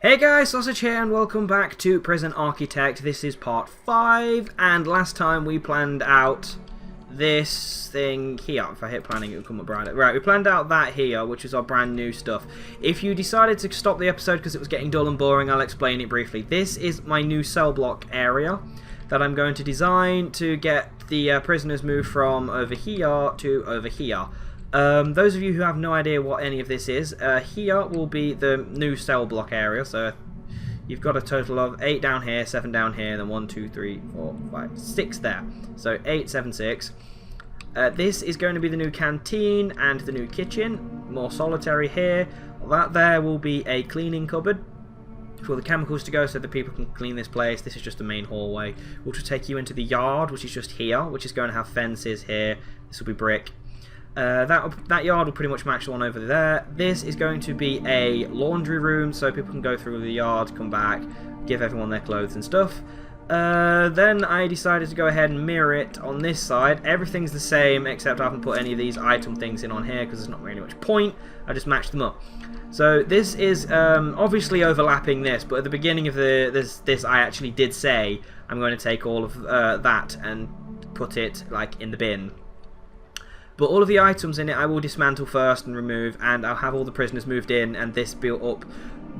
Hey guys, Sausage here and welcome back to Prison Architect. This is part 5 and last time we planned out this thing here. If I hit planning it will come up brighter. Right, we planned out that here, which is our brand new stuff. If you decided to stop the episode because it was getting dull and boring, I'll explain it briefly. This is my new cell block area that I'm going to design to get the prisoners moved from over here to over here. Those of you who have no idea what any of this is, here will be the new cell block area. So you've got a total of 8 down here, 7 down here, and then 1, 2, 3, 4, 5, 6 there. So 8, 7, 6. This is going to be the new canteen and the new kitchen. More solitary here. That there will be a cleaning cupboard for the chemicals to go so that people can clean this place. This is just the main hallway, which will take you into the yard, which is just here, which is going to have fences here. This will be brick. That yard will pretty much match the one over there. This is going to be a laundry room so people can go through the yard, come back, give everyone their clothes and stuff. Then I decided to go ahead and mirror it on this side. Everything's the same except I haven't put any of these item things in on here because there's not really much point. I just matched them up. So this is obviously overlapping this, but at the beginning of this I actually did say I'm going to take all of that and put it like in the bin. But all of the items in it I will dismantle first and remove, and I'll have all the prisoners moved in and this built up.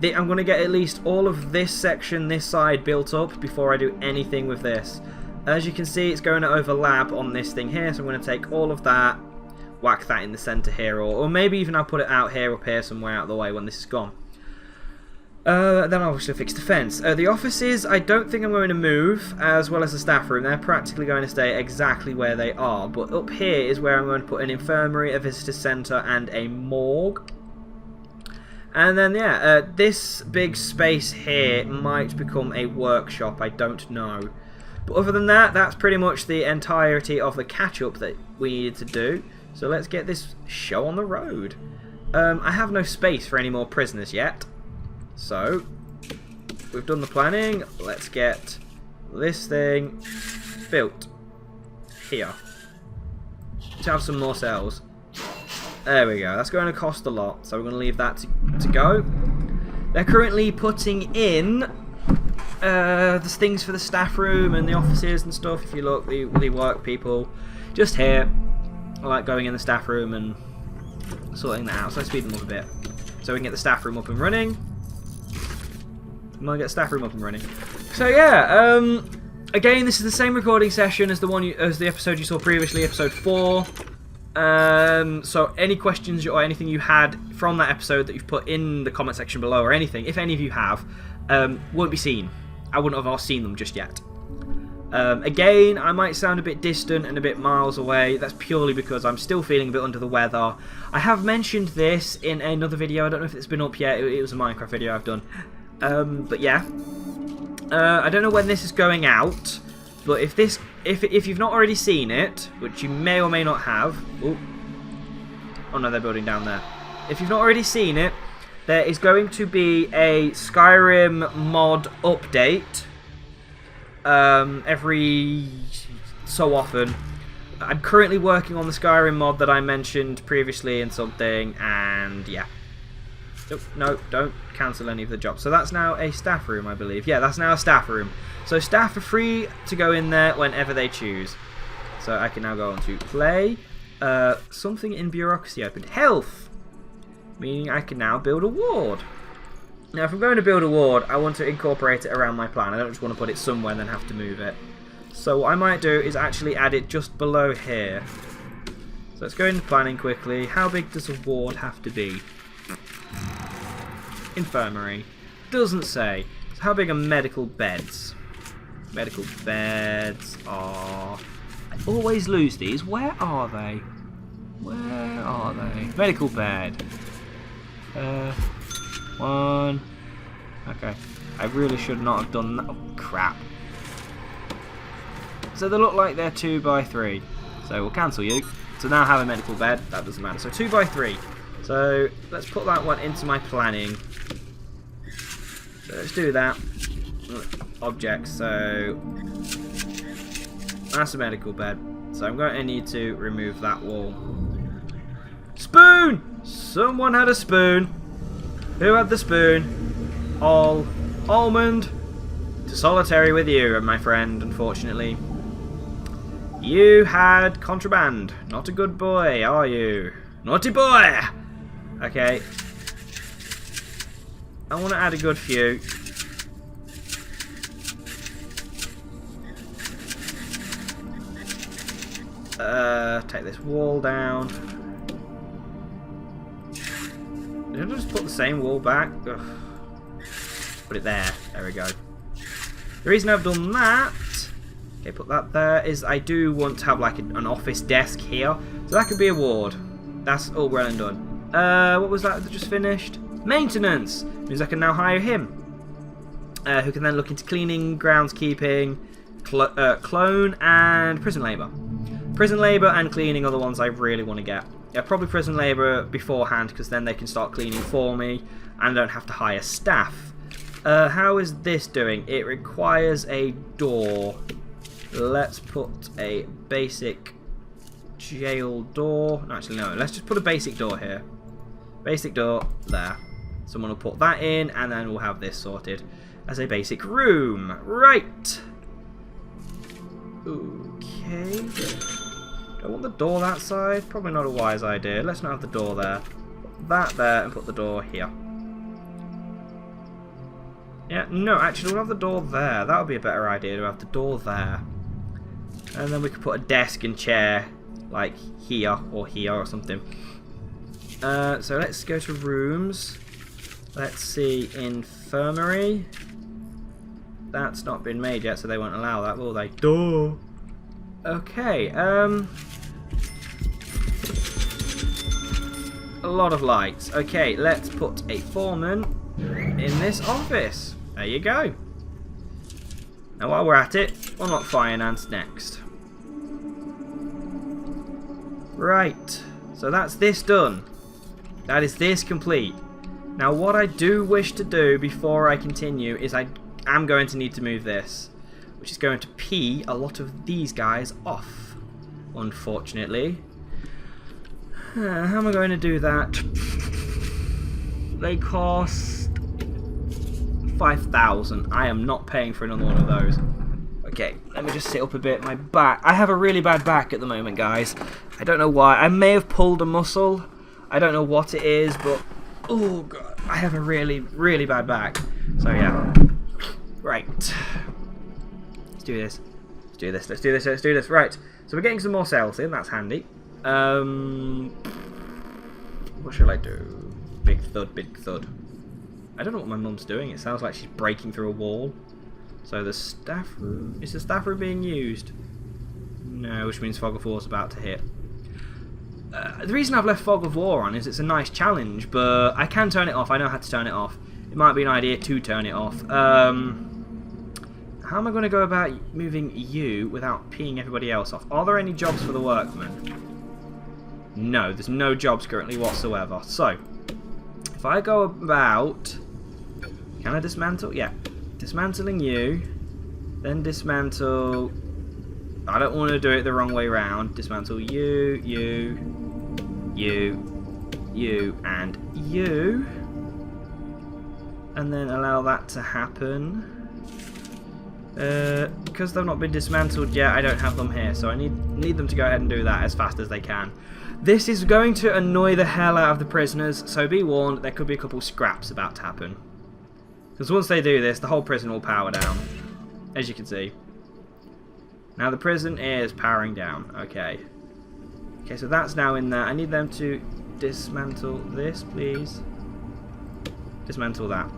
I'm going to get at least all of this section, this side, built up before I do anything with this. As you can see, it's going to overlap on this thing here, so I'm going to take all of that, whack that in the centre here, or maybe even I'll put it out here, up here somewhere out of the way when this is gone. Then I'll obviously fix the fence. The offices, I don't think I'm going to move, as well as the staff room. They're practically going to stay exactly where they are. But up here is where I'm going to put an infirmary, a visitor centre, and a morgue. And then, yeah, this big space here might become a workshop. I don't know. But other than that, that's pretty much the entirety of the catch-up that we needed to do. So let's get this show on the road. I have no space for any more prisoners yet. So, we've done the planning, let's get this thing built here to have some more cells. There we go, that's going to cost a lot, so we're going to leave that to go. They're currently putting in the things for the staff room and the offices and stuff. If you look, the work people just here. I like going in the staff room and sorting that out, so I speed them up a bit so we can get the staff room up and running. I'm gonna get staff room up and running. So yeah, again, this is the same recording session as the episode you saw previously, episode 4. So any questions or anything you had from that episode that you've put in the comment section below, or anything, if any of you have, won't be seen. I wouldn't have seen them just yet. Again, I might sound a bit distant and a bit miles away. That's purely because I'm still feeling a bit under the weather. I have mentioned this in another video. I don't know if it's been up yet. It was a Minecraft video I've done. But yeah, I don't know when this is going out, but if you've not already seen it, which you may or may not have, oh no, they're building down there. If you've not already seen it, there is going to be a Skyrim mod update every so often. I'm currently working on the Skyrim mod that I mentioned previously in something, and yeah. No, don't cancel any of the jobs. So that's now a staff room, I believe. Yeah, that's now a staff room. So staff are free to go in there whenever they choose. So I can now go on to play. Something in bureaucracy opened. Health! Meaning I can now build a ward. Now, if I'm going to build a ward, I want to incorporate it around my plan. I don't just want to put it somewhere and then have to move it. So what I might do is actually add it just below here. So let's go into planning quickly. How big does a ward have to be? Infirmary. Doesn't say. So how big are medical beds? Medical beds are... I always lose these. Where are they? Where are they? Medical bed. 1. Okay. I really should not have done that. Oh, crap. So they look like they're 2 by 3. So we'll cancel you. So now I have a medical bed. That doesn't matter. So 2 by 3. So let's put that one into my planning. So let's do that. Objects, so that's a medical bed. So I'm going to need to remove that wall. Spoon! Someone had a spoon. Who had the spoon? all almond to solitary with you, my friend, unfortunately. You had contraband. Not a good boy, are you? Naughty boy! Okay. I want to add a good few. Take this wall down. Did I just put the same wall back? Ugh. Put it there. There we go. The reason I've done that, okay, put that there, is I do want to have like an office desk here. So that could be a ward. That's all well and done. What was that just finished? Maintenance! Means I can now hire him. Who can then look into cleaning, groundskeeping, clone, and prison labour. Prison labour and cleaning are the ones I really want to get. Yeah, probably prison labour beforehand, because then they can start cleaning for me, and I don't have to hire staff. How is this doing? It requires a door. Let's put a basic jail door. No, actually, no. Let's just put a basic door here. Basic door there. Someone will put that in, and then we'll have this sorted as a basic room. Right. Okay. Do I want the door that side? Probably not a wise idea. Let's not have the door there. Put that there and put the door here. Yeah, no, actually we'll have the door there. That would be a better idea to have the door there. And then we could put a desk and chair like here or something. So let's go to rooms. Let's see, infirmary. That's not been made yet, so they won't allow that, will they? Duh. Okay, a lot of lights. Okay, let's put a foreman in this office. There you go. Now while we're at it, unlock finance next. Right, so that's this done. That is this complete. Now what I do wish to do before I continue is I am going to need to move this, which is going to pee a lot of these guys off, unfortunately. How am I going to do that? They cost 5,000. I am not paying for another one of those. Okay, let me just sit up a bit. My back. I have a really bad back at the moment, guys. I don't know why. I may have pulled a muscle. I don't know what it is, but oh god, I have a really, really bad back. So yeah. Right. Let's do this. Let's do this. Let's do this. Let's do this. Right. So we're getting some more cells in. That's handy. What should I do? Big thud, big thud. I don't know what my mum's doing. It sounds like she's breaking through a wall. So the staff room... Is the staff room being used? No, which means Fog of War's about to hit. The reason I've left Fog of War on is it's a nice challenge, but I can turn it off. I know how to turn it off. It might be an idea to turn it off. How am I going to go about moving you without peeing everybody else off? Are there any jobs for the workmen? No, there's no jobs currently whatsoever. So, if I go about... Can I dismantle? Yeah. Dismantling you. Then dismantle... I don't want to do it the wrong way round. Dismantle you, and you. And then allow that to happen. Because they've not been dismantled yet, I don't have them here. So I need them to go ahead and do that as fast as they can. This is going to annoy the hell out of the prisoners, so be warned, there could be a couple scraps about to happen. Because once they do this, the whole prison will power down, as you can see. Now the prison is powering down, okay. Okay, so that's now in there. I need them to dismantle this, please. Dismantle that.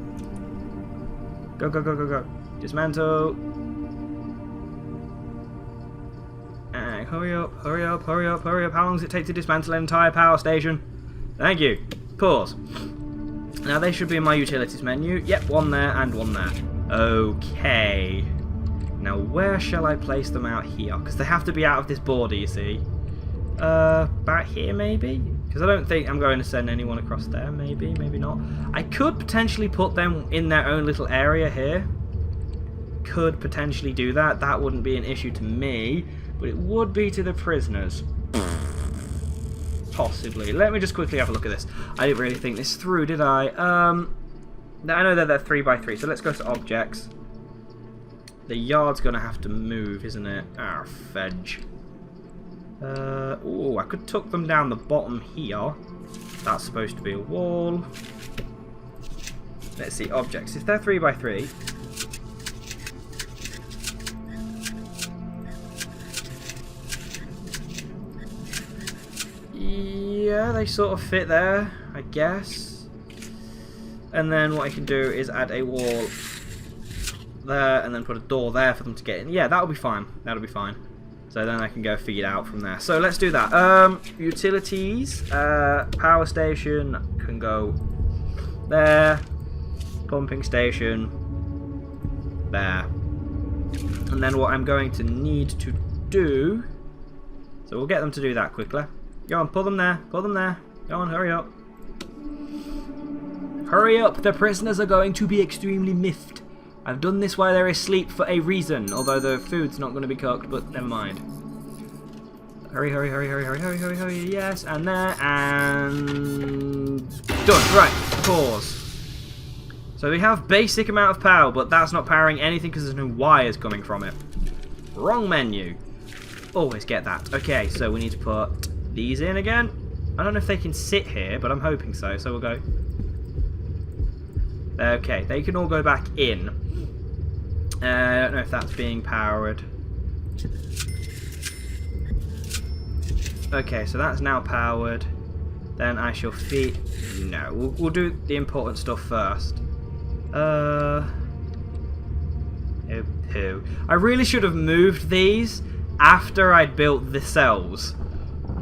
Go, go, go, go, go. Dismantle. And hurry up, hurry up, hurry up, hurry up. How long does it take to dismantle an entire power station? Thank you. Pause. Now they should be in my utilities menu. Yep, one there and one there. Okay. Now where shall I place them out here? Because they have to be out of this border, you see. Back here maybe? Because I don't think I'm going to send anyone across there. Maybe, maybe not. I could potentially put them in their own little area here. Could potentially do that. That wouldn't be an issue to me. But it would be to the prisoners. Possibly. Let me just quickly have a look at this. I didn't really think this through, did I? I know they're 3x3, so let's go to objects. The yard's going to have to move, isn't it? Ah, fudge. Oh, I could tuck them down the bottom here. That's supposed to be a wall. Let's see, objects. If they're 3x3... yeah, they sort of fit there, I guess. And then what I can do is add a wall there and then put a door there for them to get in. Yeah, that'll be fine. That'll be fine. So then I can go feed out from there. So let's do that. Utilities. Power station can go there. Pumping station there. And then what I'm going to need to do... so we'll get them to do that quickly. Go on, pull them there. Pull them there. Go on, hurry up. Hurry up, the prisoners are going to be extremely miffed. I've done this while they're asleep for a reason, although the food's not going to be cooked, but never mind. Hurry, hurry, hurry, hurry, hurry, hurry, hurry, hurry, yes, and there, and... done. Right, pause. So we have basic amount of power, but that's not powering anything because there's no wires coming from it. Wrong menu. Always get that. Okay, so we need to put these in again. I don't know if they can sit here, but I'm hoping so, so we'll go... okay, they can all go back in. I don't know if that's being powered. Okay, so that's now powered. Then I shall feed... no, we'll do the important stuff first. I really should have moved these after I'd built the cells.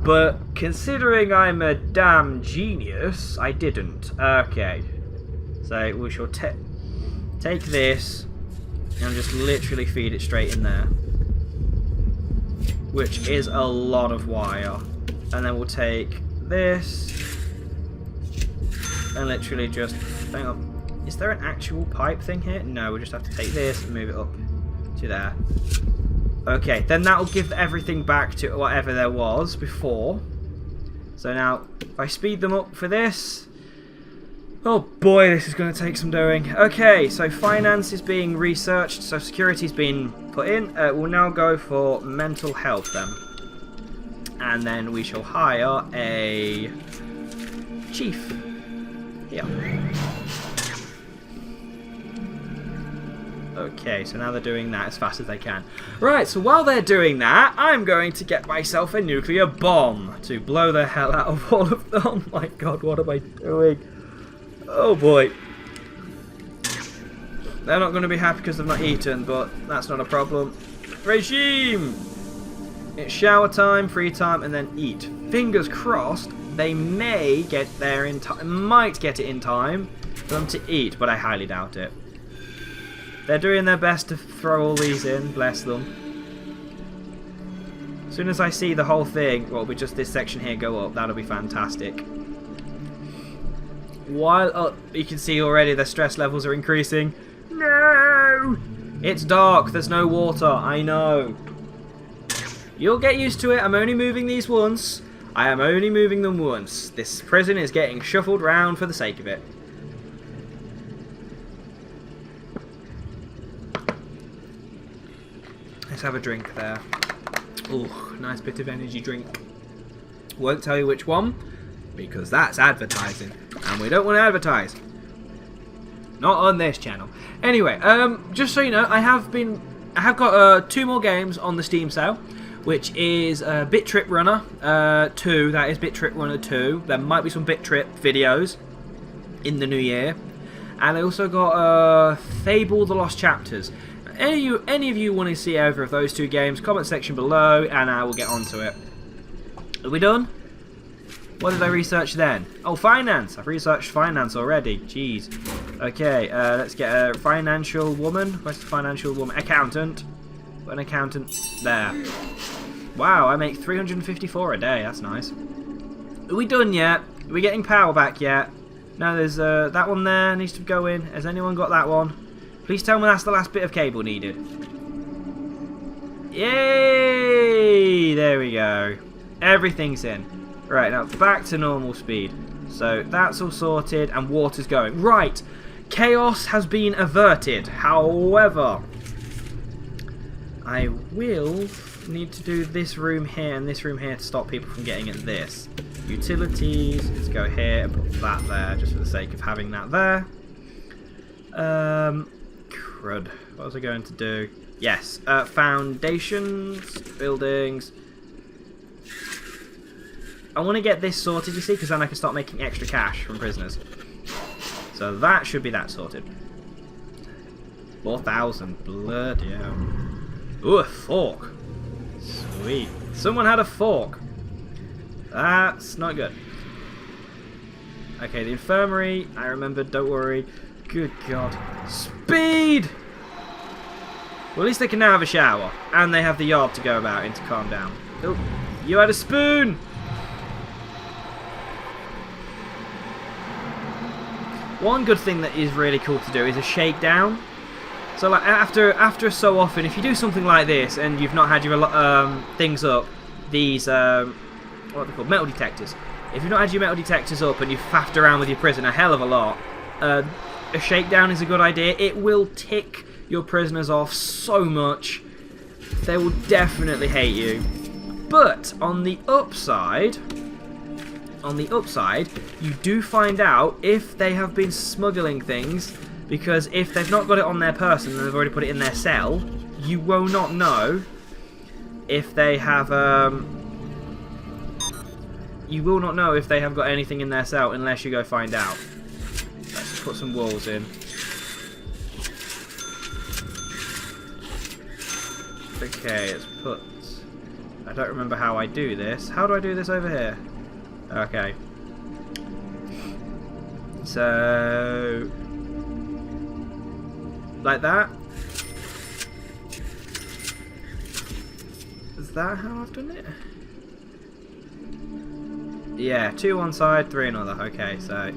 But considering I'm a damn genius, I didn't. Okay. So we shall take this and just literally feed it straight in there. Which is a lot of wire. And then we'll take this and literally just... hang on. Is there an actual pipe thing here? No, we just have to take this and move it up to there. Okay, then that'll give everything back to whatever there was before. So now, if I speed them up for this... oh boy, this is going to take some doing. Okay, so finance is being researched, so security's been put in. We'll now go for mental health then. And then we shall hire a chief. Here. Okay, so now they're doing that as fast as they can. Right, so while they're doing that, I'm going to get myself a nuclear bomb to blow the hell out of all of them. Oh my god, what am I doing? Oh boy. They're not going to be happy because they've not eaten, but that's not a problem. Regime! It's shower time, free time, and then eat. Fingers crossed, they may get there in time, might get it in time for them to eat, but I highly doubt it. They're doing their best to throw all these in, bless them. As soon as I see the whole thing, well, with just this section here go up, that'll be fantastic. While you can see already their stress levels are increasing. No! It's dark, there's no water, I know. You'll get used to it, I'm only moving these once. I am only moving them once. This prison is getting shuffled round for the sake of it. Let's have a drink there. Oh, nice bit of energy drink. Won't tell you which one, because that's advertising. And we don't want to advertise. Not on this channel. Anyway, just so you know, I have got 2 more games on the Steam sale, which is Bit Trip Runner 2. That is Bit Trip Runner 2. There might be some Bit Trip videos in the new year. And I also got Fable: The Lost Chapters. Any of you want to see either of those 2 games, comment section below and I will get onto it. Are we done? What did I research then? Oh, finance! I've researched finance already. Jeez. Okay, let's get a financial woman. Where's the financial woman? Accountant. An accountant. There. Wow, I make 354 a day. That's nice. Are we done yet? Are we getting power back yet? No, there's that one there needs to go in. Has anyone got that one? Please tell me that's the last bit of cable needed. Yay! There we go. Everything's in. Right, now back to normal speed. So that's all sorted and water's going. Right! Chaos has been averted. However, I will need to do this room here and this room here to stop people from getting at this. Utilities, let's go here and put that there just for the sake of having that there. Crud. What was I going to do? Yes, foundations, buildings. I want to get this sorted, you see, because then I can start making extra cash from prisoners. So that should be that sorted. 4,000, bloody hell. Ooh, a fork. Sweet. Someone had a fork. That's not good. Okay, the infirmary, I remembered, don't worry. Good God. Speed! Well, at least they can now have a shower. And they have the yard to go about in to calm down. Oh, you had a spoon! One good thing that is really cool to do is a shakedown. So like after so often, if you do something like this and you've not had your things up, these what are they called, metal detectors. If you've not had your metal detectors up and you've faffed around with your prison a hell of a lot, a shakedown is a good idea. It will tick your prisoners off so much. They will definitely hate you. But on the upside, you do find out if they have been smuggling things, because if they've not got it on their person and they've already put it in their cell, you will not know if they have got anything in their cell unless you go find out. Let's put some walls in. Okay, let's put... I don't remember how I do this. How do I do this over here? Okay. So... like that? Is that how I've done it? Yeah, 2 one side, 3 another. Okay, so...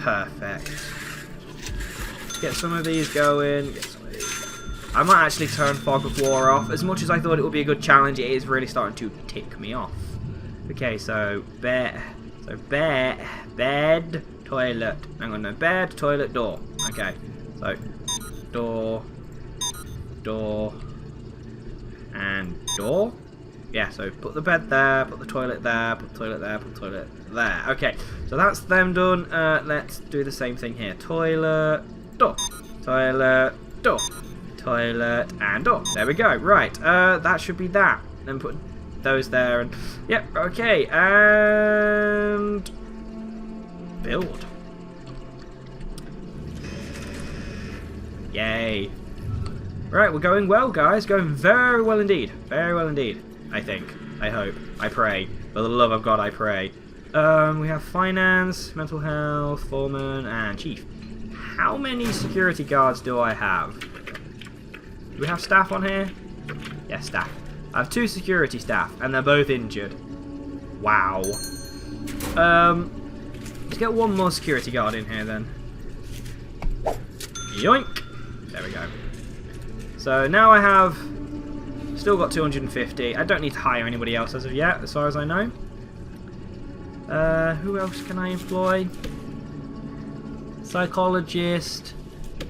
perfect. Get some of these going. I might actually turn Fog of War off. As much as I thought it would be a good challenge, it is really starting to tick me off. Okay, so bed, toilet. Hang on, no, bed, toilet, door. Okay, so door, and door. Yeah, so put the bed there, put the toilet there, put the toilet there, put the toilet there. Okay, so that's them done. Let's do the same thing here. Toilet, door, toilet, door, toilet, and door. There we go. Right, that should be that. Then put those there, and yep. Okay, and build. Yay! Right, we're going well, guys. Going very well indeed. Very well indeed. I think. I hope. I pray. For the love of God, I pray. We have finance, mental health, foreman, and chief. How many security guards do I have? Do we have staff on here? Yes, staff. I have 2 security staff, and they're both injured. Wow. Let's get 1 more security guard in here then. Yoink! There we go. So now I have still got 250. I don't need to hire anybody else as of yet, as far as I know. Who else can I employ? Psychologist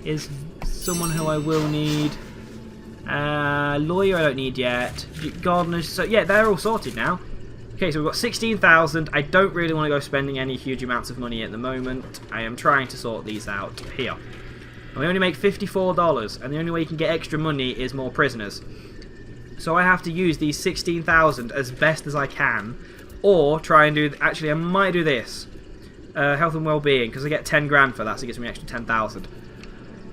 is someone who I will need. Lawyer I don't need yet. Gardeners, so yeah, they're all sorted now. Okay, so we've got 16,000. I don't really want to go spending any huge amounts of money at the moment. I am trying to sort these out here. And we only make $54, and the only way you can get extra money is more prisoners. So I have to use these 16,000 as best as I can, or try and do... actually, I might do this. Health and well-being, because I get 10 grand for that, so it gives me an extra 10,000.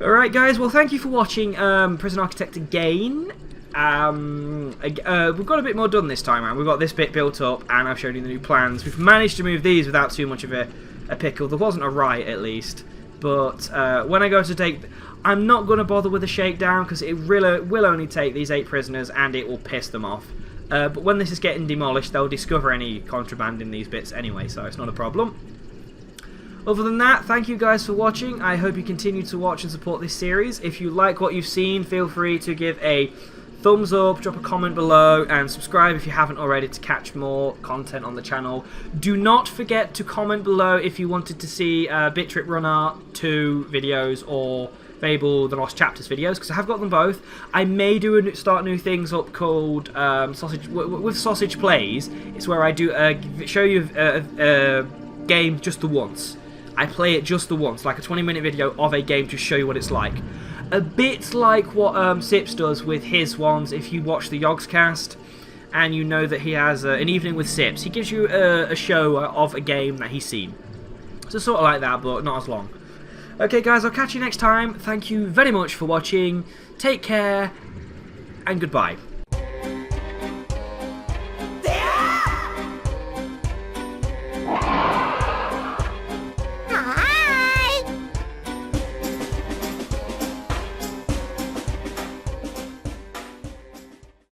Alright, guys, well, thank you for watching Prison Architect again. We've got a bit more done this time around. We've got this bit built up, and I've shown you the new plans. We've managed to move these without too much of a pickle. There wasn't a riot, at least. But when I go to take... I'm not going to bother with a shakedown, because it really will only take these 8 prisoners, and it will piss them off. But when this is getting demolished, they'll discover any contraband in these bits anyway, so it's not a problem. Other than that, thank you guys for watching. I hope you continue to watch and support this series. If you like what you've seen, feel free to give a thumbs up, drop a comment below, and subscribe if you haven't already to catch more content on the channel. Do not forget to comment below if you wanted to see Bit Trip Runner 2 videos or Fable The Lost Chapters videos, because I have got them both. I may start new things up called Sausage Plays. It's where I do show you a game just the once. I play it just the once, like a 20-minute video of a game to show you what it's like. A bit like what Sips does with his ones. If you watch the Yogscast and you know that he has an evening with Sips, he gives you a show of a game that he's seen. So sort of like that, but not as long. Okay guys, I'll catch you next time. Thank you very much for watching. Take care, and goodbye.